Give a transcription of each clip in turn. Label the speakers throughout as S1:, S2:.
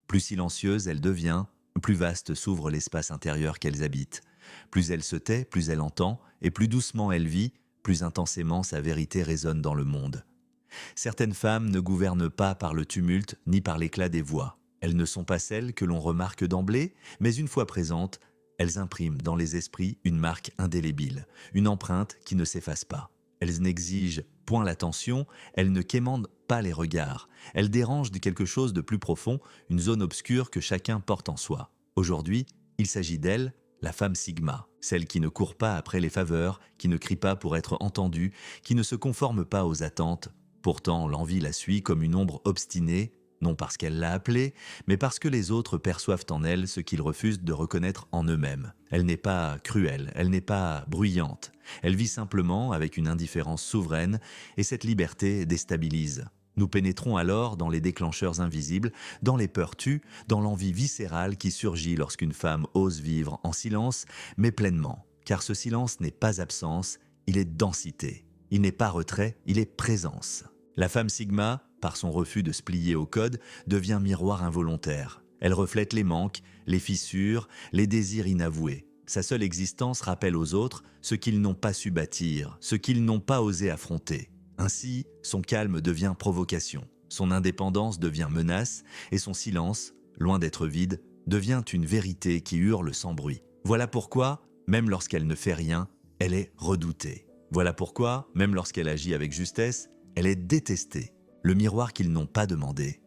S1: Plus silencieuse elle devient, plus vaste s'ouvre l'espace intérieur qu'elles habitent. Plus elle se tait, plus elle entend, et plus doucement elle vit, plus intensément sa vérité résonne dans le monde. Certaines femmes ne gouvernent pas par le tumulte ni par l'éclat des voix. Elles ne sont pas celles que l'on remarque d'emblée, mais une fois présentes, elles impriment dans les esprits une marque indélébile, une empreinte qui ne s'efface pas. Elles n'exigent point l'attention, elles ne quémandent pas les regards. Elles dérangent de quelque chose de plus profond, une zone obscure que chacun porte en soi. Aujourd'hui, il s'agit d'elle, la femme Sigma, celle qui ne court pas après les faveurs, qui ne crie pas pour être entendue, qui ne se conforme pas aux attentes. Pourtant, l'envie la suit comme une ombre obstinée, non parce qu'elle l'a appelée, mais parce que les autres perçoivent en elle ce qu'ils refusent de reconnaître en eux-mêmes. Elle n'est pas cruelle, elle n'est pas bruyante. Elle vit simplement avec une indifférence souveraine, et cette liberté déstabilise. Nous pénétrons alors dans les déclencheurs invisibles, dans les peurs tues, dans l'envie viscérale qui surgit lorsqu'une femme ose vivre en silence, mais pleinement. Car ce silence n'est pas absence, il est densité. Il n'est pas retrait, il est présence. La femme Sigma, par son refus de se plier au code, devient miroir involontaire. Elle reflète les manques, les fissures, les désirs inavoués. Sa seule existence rappelle aux autres ce qu'ils n'ont pas su bâtir, ce qu'ils n'ont pas osé affronter. Ainsi, son calme devient provocation, son indépendance devient menace, et son silence, loin d'être vide, devient une vérité qui hurle sans bruit. Voilà pourquoi, même lorsqu'elle ne fait rien, elle est redoutée. Voilà pourquoi, même lorsqu'elle agit avec justesse, elle est détestée, le miroir qu'ils n'ont pas demandé.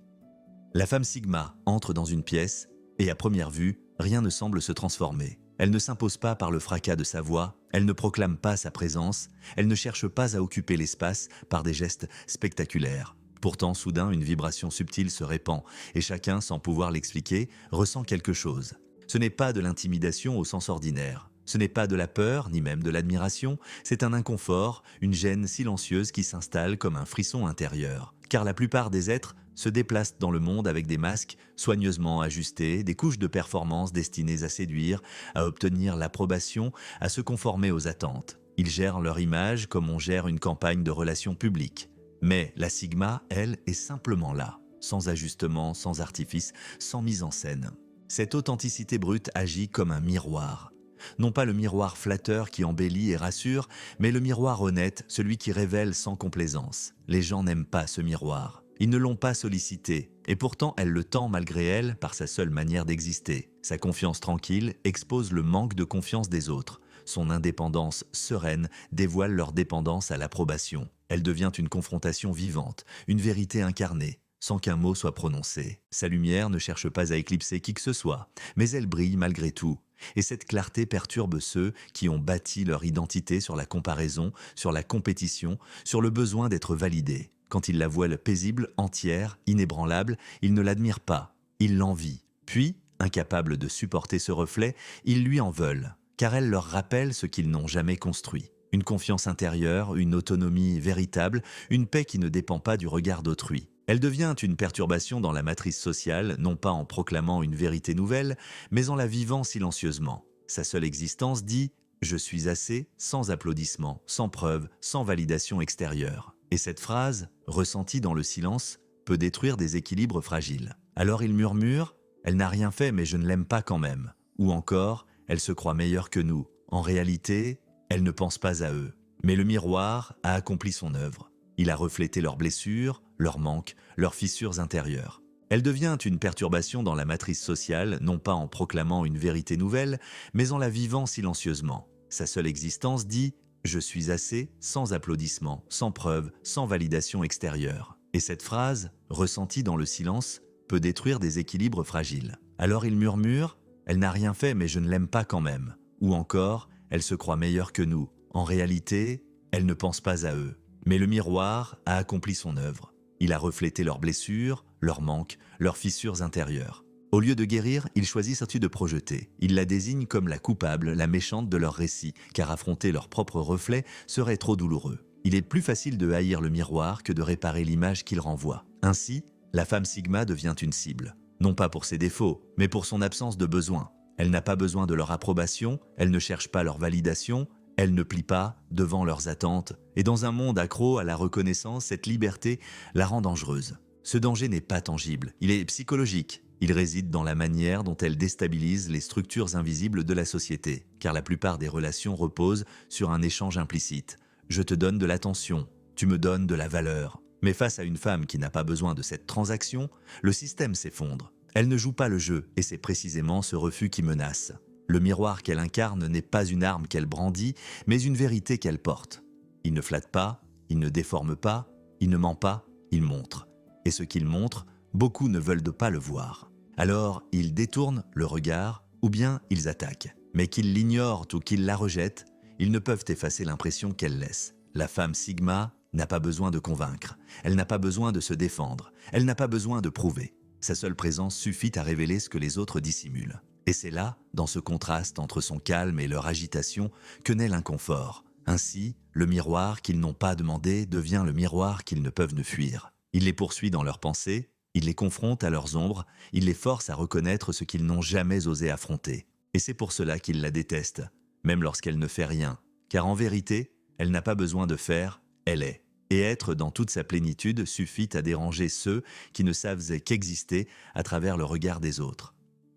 S1: La femme Sigma entre dans une pièce, et à première vue, rien ne semble se transformer. Elle ne s'impose pas par le fracas de sa voix, elle ne proclame pas sa présence, elle ne cherche pas à occuper l'espace par des gestes spectaculaires. Pourtant, soudain, une vibration subtile se répand, et chacun, sans pouvoir l'expliquer, ressent quelque chose. Ce n'est pas de l'intimidation au sens ordinaire. Ce n'est pas de la peur, ni même de l'admiration, c'est un inconfort, une gêne silencieuse qui s'installe comme un frisson intérieur. Car la plupart des êtres se déplacent dans le monde avec des masques soigneusement ajustés, des couches de performance destinées à séduire, à obtenir l'approbation, à se conformer aux attentes. Ils gèrent leur image comme on gère une campagne de relations publiques. Mais la Sigma, elle, est simplement là, sans ajustement, sans artifice, sans mise en scène. Cette authenticité brute agit comme un miroir. Non pas le miroir flatteur qui embellit et rassure, mais le miroir honnête, celui qui révèle sans complaisance. Les gens n'aiment pas ce miroir. Ils ne l'ont pas sollicité, et pourtant elle le tend malgré elle par sa seule manière d'exister. Sa confiance tranquille expose le manque de confiance des autres. Son indépendance sereine dévoile leur dépendance à l'approbation. Elle devient une confrontation vivante, une vérité incarnée, sans qu'un mot soit prononcé. Sa lumière ne cherche pas à éclipser qui que ce soit, mais elle brille malgré tout. Et cette clarté perturbe ceux qui ont bâti leur identité sur la comparaison, sur la compétition, sur le besoin d'être validés. Quand ils la voient paisible, entière, inébranlable, ils ne l'admirent pas, ils l'envient. Puis, incapables de supporter ce reflet, ils lui en veulent, car elle leur rappelle ce qu'ils n'ont jamais construit. Une confiance intérieure, une autonomie véritable, une paix qui ne dépend pas du regard d'autrui. Elle devient une perturbation dans la matrice sociale, non pas en proclamant une vérité nouvelle, mais en la vivant silencieusement. Sa seule existence dit « Je suis assez » sans applaudissement, sans preuve, sans validation extérieure. Et cette phrase, ressentie dans le silence, peut détruire des équilibres fragiles. Alors il murmure « Elle n'a rien fait mais je ne l'aime pas quand même » ou encore « Elle se croit meilleure que nous ». En réalité, elle ne pense pas à eux. Mais le miroir a accompli son œuvre. Il a reflété leurs blessures, leurs manques, leurs fissures intérieures. Elle devient une perturbation dans la matrice sociale, non pas en proclamant une vérité nouvelle, mais en la vivant silencieusement. Sa seule existence dit « Je suis assez » sans applaudissement, sans preuve, sans validation extérieure. Et cette phrase, ressentie dans le silence, peut détruire des équilibres fragiles. Alors il murmure « Elle n'a rien fait mais je ne l'aime pas quand même » ou encore « Elle se croit meilleure que nous ». En réalité, elle ne pense pas à eux. Mais le miroir a accompli son œuvre. Il a reflété leurs blessures, leurs manques, leurs fissures intérieures. Au lieu de guérir, ils choisissent de projeter. Ils la désignent comme la coupable, la méchante de leur récit, car affronter leur propre reflet serait trop douloureux. Il est plus facile de haïr le miroir que de réparer l'image qu'il renvoie. Ainsi, la femme Sigma devient une cible. Non pas pour ses défauts, mais pour son absence de besoin. Elle n'a pas besoin de leur approbation, elle ne cherche pas leur validation, elle ne plie pas devant leurs attentes, et dans un monde accro à la reconnaissance, cette liberté la rend dangereuse. Ce danger n'est pas tangible, il est psychologique. Il réside dans la manière dont elle déstabilise les structures invisibles de la société, car la plupart des relations reposent sur un échange implicite. Je te donne de l'attention, tu me donnes de la valeur. Mais face à une femme qui n'a pas besoin de cette transaction, le système s'effondre. Elle ne joue pas le jeu, et c'est précisément ce refus qui menace. Le miroir qu'elle incarne n'est pas une arme qu'elle brandit, mais une vérité qu'elle porte. Il ne flatte pas, il ne déforme pas, il ne ment pas, il montre. Et ce qu'il montre, beaucoup ne veulent pas le voir. Alors, ils détournent le regard, ou bien ils attaquent. Mais qu'ils l'ignorent ou qu'ils la rejettent, ils ne peuvent effacer l'impression qu'elle laisse. La femme Sigma n'a pas besoin de convaincre, elle n'a pas besoin de se défendre, elle n'a pas besoin de prouver. Sa seule présence suffit à révéler ce que les autres dissimulent. Et c'est là, dans ce contraste entre son calme et leur agitation, que naît l'inconfort. Ainsi, le miroir qu'ils n'ont pas demandé devient le miroir qu'ils ne peuvent ne fuir. Il les poursuit dans leurs pensées, il les confronte à leurs ombres, il les force à reconnaître ce qu'ils n'ont jamais osé affronter. Et c'est pour cela qu'ils la détestent, même lorsqu'elle ne fait rien. Car en vérité, elle n'a pas besoin de faire, elle est. Et être dans toute sa plénitude suffit à déranger ceux qui ne savent qu'exister à travers le regard des autres.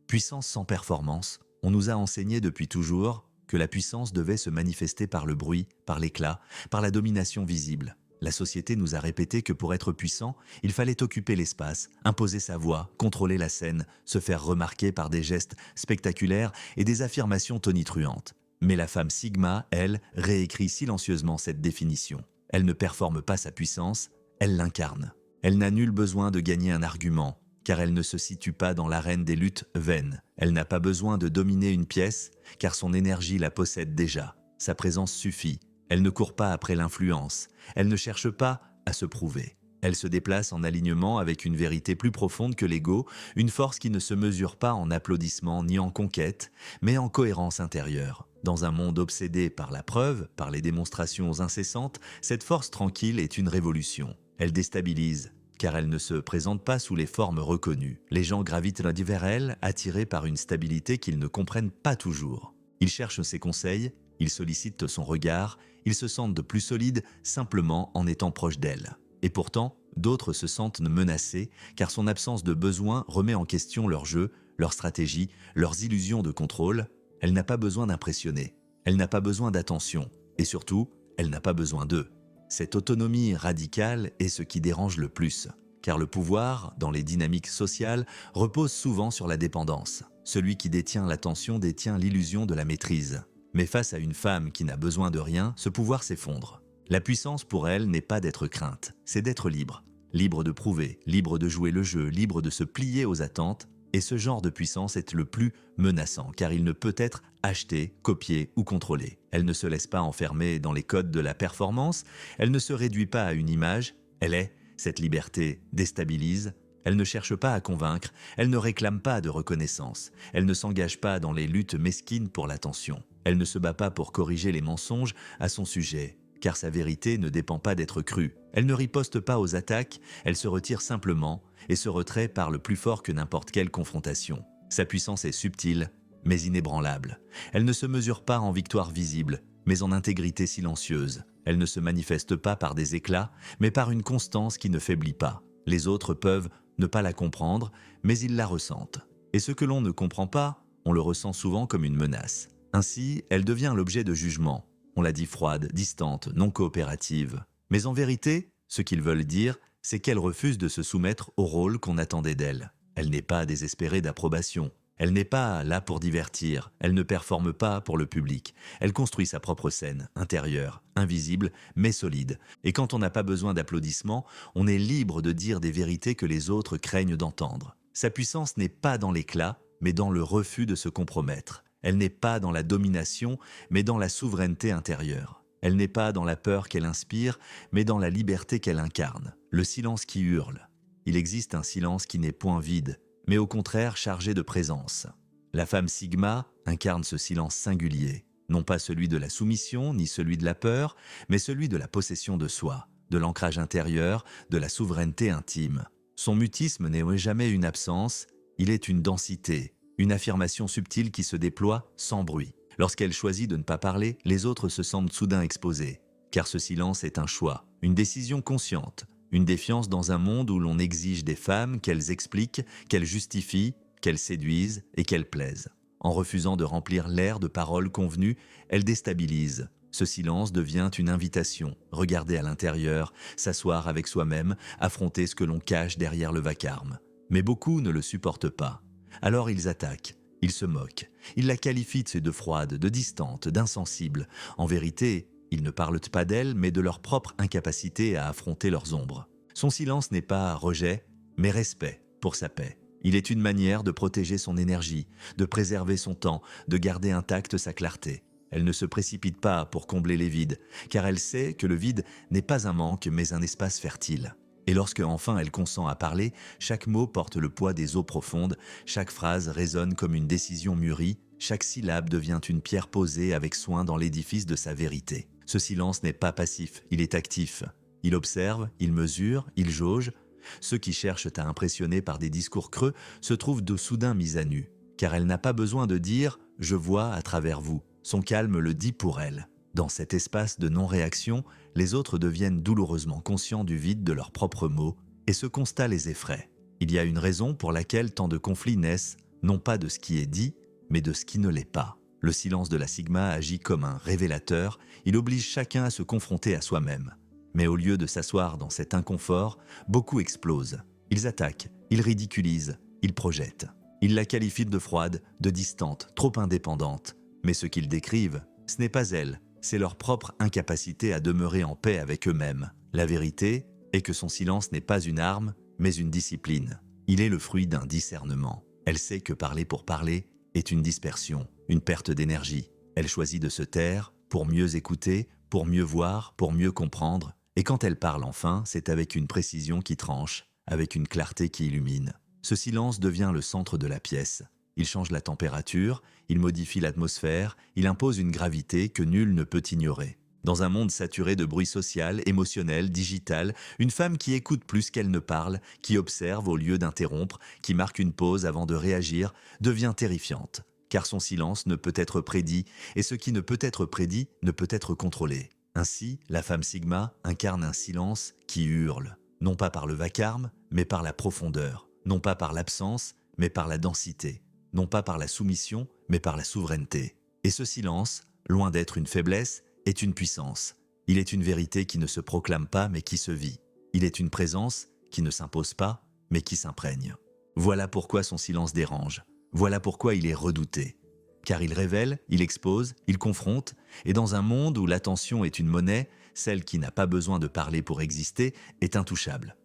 S1: Puissance sans performance, on nous a enseigné depuis toujours que la puissance devait se manifester par le bruit, par l'éclat, par la domination visible. La société nous a répété que pour être puissant, il fallait occuper l'espace, imposer sa voix, contrôler la scène, se faire remarquer par des gestes spectaculaires et des affirmations tonitruantes. Mais la femme Sigma, elle, réécrit silencieusement cette définition. Elle ne performe pas sa puissance, elle l'incarne. Elle n'a nul besoin de gagner un argument, car elle ne se situe pas dans l'arène des luttes vaines. Elle n'a pas besoin de dominer une pièce, car son énergie la possède déjà. Sa présence suffit. Elle ne court pas après l'influence. Elle ne cherche pas à se prouver. Elle se déplace en alignement avec une vérité plus profonde que l'ego, une force qui ne se mesure pas en applaudissements ni en conquête, mais en cohérence intérieure. Dans un monde obsédé par la preuve, par les démonstrations incessantes, cette force tranquille est une révolution. Elle déstabilise, car elle ne se présente pas sous les formes reconnues. Les gens gravitent vers elle, attirés par une stabilité qu'ils ne comprennent pas toujours. Ils cherchent ses conseils, ils sollicitent son regard, ils se sentent de plus solides simplement en étant proches d'elle. Et pourtant, d'autres se sentent menacés, car son absence de besoin remet en question leur jeu, leur stratégie, leurs illusions de contrôle. Elle n'a pas besoin d'impressionner, elle n'a pas besoin d'attention, et surtout, elle n'a pas besoin d'eux. Cette autonomie radicale est ce qui dérange le plus, car le pouvoir, dans les dynamiques sociales, repose souvent sur la dépendance. Celui qui détient l'attention détient l'illusion de la maîtrise. Mais face à une femme qui n'a besoin de rien, ce pouvoir s'effondre. La puissance pour elle n'est pas d'être crainte, c'est d'être libre. Libre de prouver, libre de jouer le jeu, libre de se plier aux attentes. Et ce genre de puissance est le plus menaçant, car il ne peut être acheté, copié ou contrôlé. Elle ne se laisse pas enfermer dans les codes de la performance, elle ne se réduit pas à une image, elle est. Cette liberté déstabilise, elle ne cherche pas à convaincre, elle ne réclame pas de reconnaissance, elle ne s'engage pas dans les luttes mesquines pour l'attention. Elle ne se bat pas pour corriger les mensonges à son sujet, car sa vérité ne dépend pas d'être crue. Elle ne riposte pas aux attaques, elle se retire simplement, et ce retrait parle plus fort que n'importe quelle confrontation. Sa puissance est subtile, mais inébranlable. Elle ne se mesure pas en victoire visible, mais en intégrité silencieuse. Elle ne se manifeste pas par des éclats, mais par une constance qui ne faiblit pas. Les autres peuvent ne pas la comprendre, mais ils la ressentent. Et ce que l'on ne comprend pas, on le ressent souvent comme une menace. Ainsi, elle devient l'objet de jugement. On la dit froide, distante, non coopérative. Mais en vérité, ce qu'ils veulent dire, c'est qu'elle refuse de se soumettre au rôle qu'on attendait d'elle. Elle n'est pas désespérée d'approbation. Elle n'est pas là pour divertir. Elle ne performe pas pour le public. Elle construit sa propre scène, intérieure, invisible, mais solide. Et quand on n'a pas besoin d'applaudissements, on est libre de dire des vérités que les autres craignent d'entendre. Sa puissance n'est pas dans l'éclat, mais dans le refus de se compromettre. Elle n'est pas dans la domination, mais dans la souveraineté intérieure. Elle n'est pas dans la peur qu'elle inspire, mais dans la liberté qu'elle incarne. Le silence qui hurle. Il existe un silence qui n'est point vide, mais au contraire chargé de présence. La femme Sigma incarne ce silence singulier, non pas celui de la soumission, ni celui de la peur, mais celui de la possession de soi, de l'ancrage intérieur, de la souveraineté intime. Son mutisme n'est jamais une absence, il est une densité, une affirmation subtile qui se déploie sans bruit. Lorsqu'elle choisit de ne pas parler, les autres se sentent soudain exposés. Car ce silence est un choix, une décision consciente. une défiance dans un monde où l'on exige des femmes qu'elles expliquent, qu'elles justifient, qu'elles séduisent et qu'elles plaisent. En refusant de remplir l'air de paroles convenues, elles déstabilisent. Ce silence devient une invitation, regarder à l'intérieur, s'asseoir avec soi-même, affronter ce que l'on cache derrière le vacarme. Mais beaucoup ne le supportent pas. Alors ils attaquent, ils se moquent, ils la qualifient de froide, de distante, d'insensible. En vérité, ils ne parlent pas d'elle, mais de leur propre incapacité à affronter leurs ombres. Son silence n'est pas rejet, mais respect pour sa paix. Il est une manière de protéger son énergie, de préserver son temps, de garder intacte sa clarté. Elle ne se précipite pas pour combler les vides, car elle sait que le vide n'est pas un manque, mais un espace fertile. Et lorsque enfin elle consent à parler, chaque mot porte le poids des eaux profondes, chaque phrase résonne comme une décision mûrie, chaque syllabe devient une pierre posée avec soin dans l'édifice de sa vérité. Ce silence n'est pas passif, il est actif. Il observe, il mesure, il jauge. Ceux qui cherchent à impressionner par des discours creux se trouvent de soudain mis à nu, car elle n'a pas besoin de dire « je vois à travers vous ». Son calme le dit pour elle. Dans cet espace de non-réaction, les autres deviennent douloureusement conscients du vide de leurs propres mots, et ce constat les effraie. Il y a une raison pour laquelle tant de conflits naissent, non pas de ce qui est dit, mais de ce qui ne l'est pas. Le silence de la Sigma agit comme un révélateur, il oblige chacun à se confronter à soi-même. Mais au lieu de s'asseoir dans cet inconfort, beaucoup explosent. Ils attaquent, ils ridiculisent, ils projettent. Ils la qualifient de froide, de distante, trop indépendante. Mais ce qu'ils décrivent, ce n'est pas elle, c'est leur propre incapacité à demeurer en paix avec eux-mêmes. La vérité est que son silence n'est pas une arme, mais une discipline. Il est le fruit d'un discernement. Elle sait que parler pour parler est une dispersion, une perte d'énergie. Elle choisit de se taire pour mieux écouter, pour mieux voir, pour mieux comprendre. Et quand elle parle enfin, c'est avec une précision qui tranche, avec une clarté qui illumine. Ce silence devient le centre de la pièce. Il change la température, il modifie l'atmosphère, il impose une gravité que nul ne peut ignorer. Dans un monde saturé de bruit social, émotionnel, digital, une femme qui écoute plus qu'elle ne parle, qui observe au lieu d'interrompre, qui marque une pause avant de réagir, devient terrifiante. Car son silence ne peut être prédit, et ce qui ne peut être prédit ne peut être contrôlé. Ainsi, la femme Sigma incarne un silence qui hurle, non pas par le vacarme, mais par la profondeur, non pas par l'absence, mais par la densité, non pas par la soumission, mais par la souveraineté. Et ce silence, loin d'être une faiblesse, est une puissance. Il est une vérité qui ne se proclame pas, mais qui se vit. Il est une présence qui ne s'impose pas, mais qui s'imprègne. Voilà pourquoi son silence dérange. Voilà pourquoi il est redouté. Car il révèle, il expose, il confronte, et dans un monde où l'attention est une monnaie, celle qui n'a pas besoin de parler pour exister est intouchable.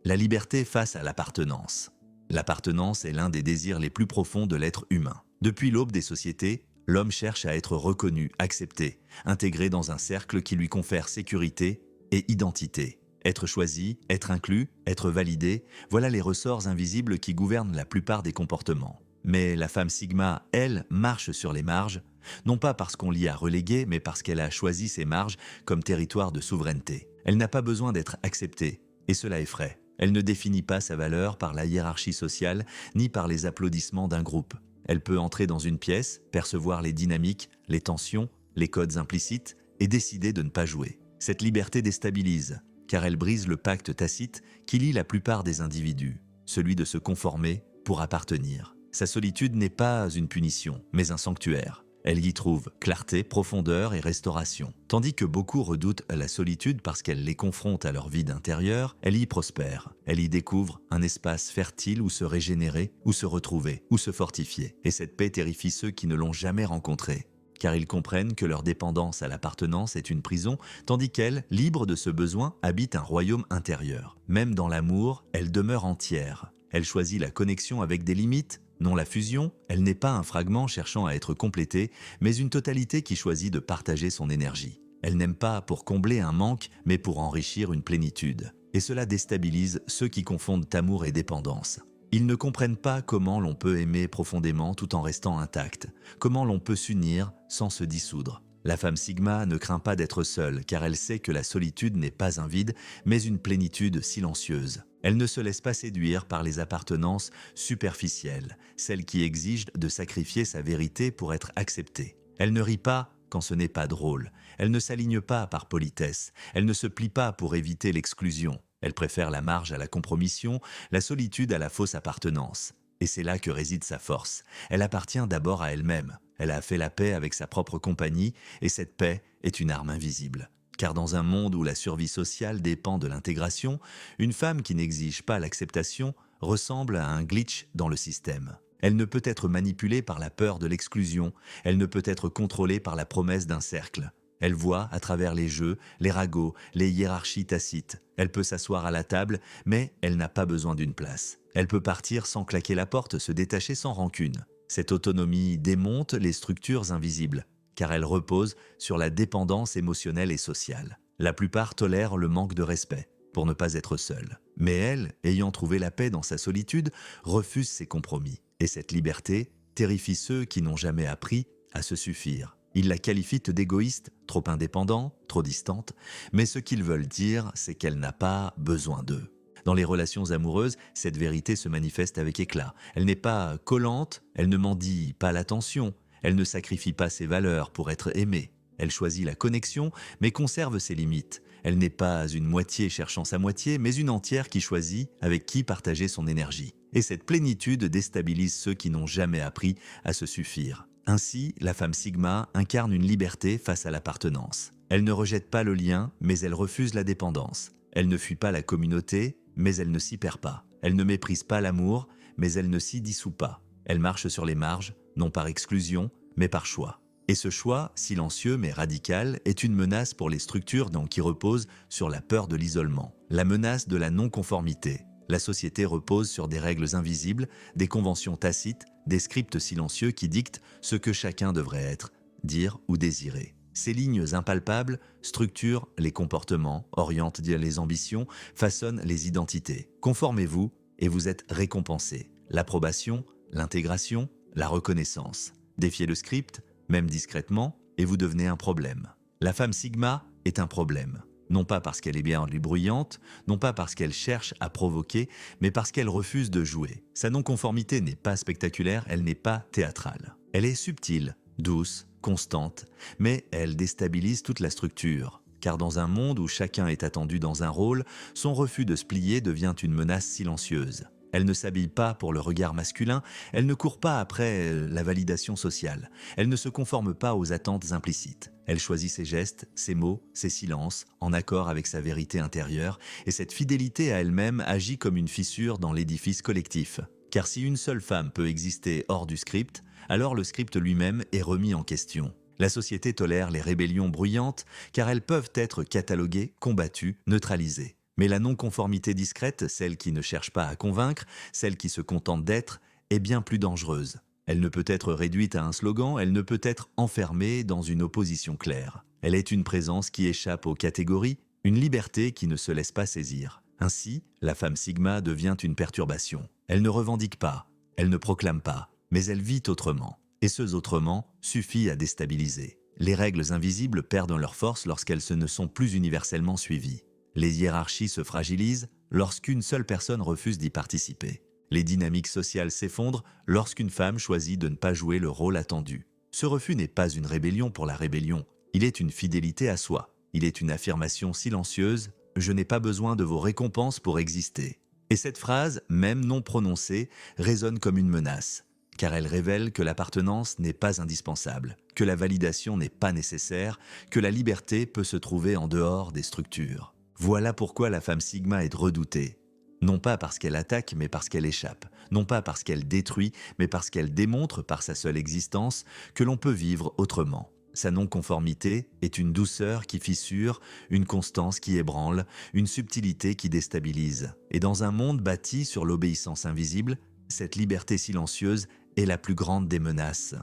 S1: La liberté face à l'appartenance. L'appartenance est l'un des désirs les plus profonds de l'être humain. Depuis l'aube des sociétés, l'homme cherche à être reconnu, accepté, intégré dans un cercle qui lui confère sécurité et identité. Être choisi, être inclus, être validé, voilà les ressorts invisibles qui gouvernent la plupart des comportements. Mais la femme Sigma, elle, marche sur les marges, non pas parce qu'on l'y a reléguée, mais parce qu'elle a choisi ces marges comme territoire de souveraineté. Elle n'a pas besoin d'être acceptée, et cela effraie. Elle ne définit pas sa valeur par la hiérarchie sociale, ni par les applaudissements d'un groupe. Elle peut entrer dans une pièce, percevoir les dynamiques, les tensions, les codes implicites, et décider de ne pas jouer. Cette liberté déstabilise, car elle brise le pacte tacite qui lie la plupart des individus, celui de se conformer pour appartenir. Sa solitude n'est pas une punition, mais un sanctuaire. Elle y trouve clarté, profondeur et restauration. Tandis que beaucoup redoutent la solitude parce qu'elle les confronte à leur vide intérieur, elle y prospère. Elle y découvre un espace fertile où se régénérer, où se retrouver, où se fortifier. Et cette paix terrifie ceux qui ne l'ont jamais rencontrée, car ils comprennent que leur dépendance à l'appartenance est une prison, tandis qu'elle, libre de ce besoin, habite un royaume intérieur. Même dans l'amour, elle demeure entière. Elle choisit la connexion avec des limites, non la fusion. Elle n'est pas un fragment cherchant à être complété, mais une totalité qui choisit de partager son énergie. Elle n'aime pas pour combler un manque, mais pour enrichir une plénitude. Et cela déstabilise ceux qui confondent amour et dépendance. Ils ne comprennent pas comment l'on peut aimer profondément tout en restant intact, comment l'on peut s'unir sans se dissoudre. La femme Sigma ne craint pas d'être seule, car elle sait que la solitude n'est pas un vide, mais une plénitude silencieuse. Elle ne se laisse pas séduire par les appartenances superficielles, celles qui exigent de sacrifier sa vérité pour être acceptée. Elle ne rit pas quand ce n'est pas drôle, elle ne s'aligne pas par politesse, elle ne se plie pas pour éviter l'exclusion. Elle préfère la marge à la compromission, la solitude à la fausse appartenance. Et c'est là que réside sa force. Elle appartient d'abord à elle-même. Elle a fait la paix avec sa propre compagnie, et cette paix est une arme invisible. Car dans un monde où la survie sociale dépend de l'intégration, une femme qui n'exige pas l'acceptation ressemble à un glitch dans le système. Elle ne peut être manipulée par la peur de l'exclusion, elle ne peut être contrôlée par la promesse d'un cercle. Elle voit à travers les jeux, les ragots, les hiérarchies tacites. Elle peut s'asseoir à la table, mais elle n'a pas besoin d'une place. Elle peut partir sans claquer la porte, se détacher sans rancune. Cette autonomie démonte les structures invisibles, car elle repose sur la dépendance émotionnelle et sociale. La plupart tolèrent le manque de respect, pour ne pas être seule. Mais elle, ayant trouvé la paix dans sa solitude, refuse ces compromis. Et cette liberté terrifie ceux qui n'ont jamais appris à se suffire. Ils la qualifient d'égoïste, trop indépendante, trop distante, mais ce qu'ils veulent dire, c'est qu'elle n'a pas besoin d'eux. Dans les relations amoureuses, cette vérité se manifeste avec éclat. Elle n'est pas collante, elle ne mendie pas l'attention, elle ne sacrifie pas ses valeurs pour être aimée. Elle choisit la connexion, mais conserve ses limites. Elle n'est pas une moitié cherchant sa moitié, mais une entière qui choisit avec qui partager son énergie. Et cette plénitude déstabilise ceux qui n'ont jamais appris à se suffire. Ainsi, la femme Sigma incarne une liberté face à l'appartenance. Elle ne rejette pas le lien, mais elle refuse la dépendance. Elle ne fuit pas la communauté, mais elle ne s'y perd pas. Elle ne méprise pas l'amour, mais elle ne s'y dissout pas. Elle marche sur les marges, non par exclusion, mais par choix. Et ce choix, silencieux mais radical, est une menace pour les structures qui reposent sur la peur de l'isolement, la menace de la non-conformité. La société repose sur des règles invisibles, des conventions tacites, des scripts silencieux qui dictent ce que chacun devrait être, dire ou désirer. Ces lignes impalpables structurent les comportements, orientent les ambitions, façonnent les identités. Conformez-vous et vous êtes récompensé. L'approbation, l'intégration, la reconnaissance. Défiez le script, même discrètement, et vous devenez un problème. La femme Sigma est un problème. Non pas parce qu'elle est bien bruyante, non pas parce qu'elle cherche à provoquer, mais parce qu'elle refuse de jouer. Sa non-conformité n'est pas spectaculaire, elle n'est pas théâtrale. Elle est subtile, douce, constante, mais elle déstabilise toute la structure. Car dans un monde où chacun est attendu dans un rôle, son refus de se plier devient une menace silencieuse. Elle ne s'habille pas pour le regard masculin, elle ne court pas après la validation sociale, elle ne se conforme pas aux attentes implicites. Elle choisit ses gestes, ses mots, ses silences, en accord avec sa vérité intérieure, et cette fidélité à elle-même agit comme une fissure dans l'édifice collectif. Car si une seule femme peut exister hors du script, alors le script lui-même est remis en question. La société tolère les rébellions bruyantes, car elles peuvent être cataloguées, combattues, neutralisées. Mais la non-conformité discrète, celle qui ne cherche pas à convaincre, celle qui se contente d'être, est bien plus dangereuse. Elle ne peut être réduite à un slogan, elle ne peut être enfermée dans une opposition claire. Elle est une présence qui échappe aux catégories, une liberté qui ne se laisse pas saisir. Ainsi, la femme Sigma devient une perturbation. Elle ne revendique pas, elle ne proclame pas, mais elle vit autrement. Et ce autrement suffit à déstabiliser. Les règles invisibles perdent leur force lorsqu'elles ne sont plus universellement suivies. Les hiérarchies se fragilisent lorsqu'une seule personne refuse d'y participer. Les dynamiques sociales s'effondrent lorsqu'une femme choisit de ne pas jouer le rôle attendu. Ce refus n'est pas une rébellion pour la rébellion, il est une fidélité à soi. Il est une affirmation silencieuse « Je n'ai pas besoin de vos récompenses pour exister ». Et cette phrase, même non prononcée, résonne comme une menace, car elle révèle que l'appartenance n'est pas indispensable, que la validation n'est pas nécessaire, que la liberté peut se trouver en dehors des structures. Voilà pourquoi la femme Sigma est redoutée. Non pas parce qu'elle attaque, mais parce qu'elle échappe. Non pas parce qu'elle détruit, mais parce qu'elle démontre par sa seule existence que l'on peut vivre autrement. Sa non-conformité est une douceur qui fissure, une constance qui ébranle, une subtilité qui déstabilise. Et dans un monde bâti sur l'obéissance invisible, cette liberté silencieuse est la plus grande des menaces.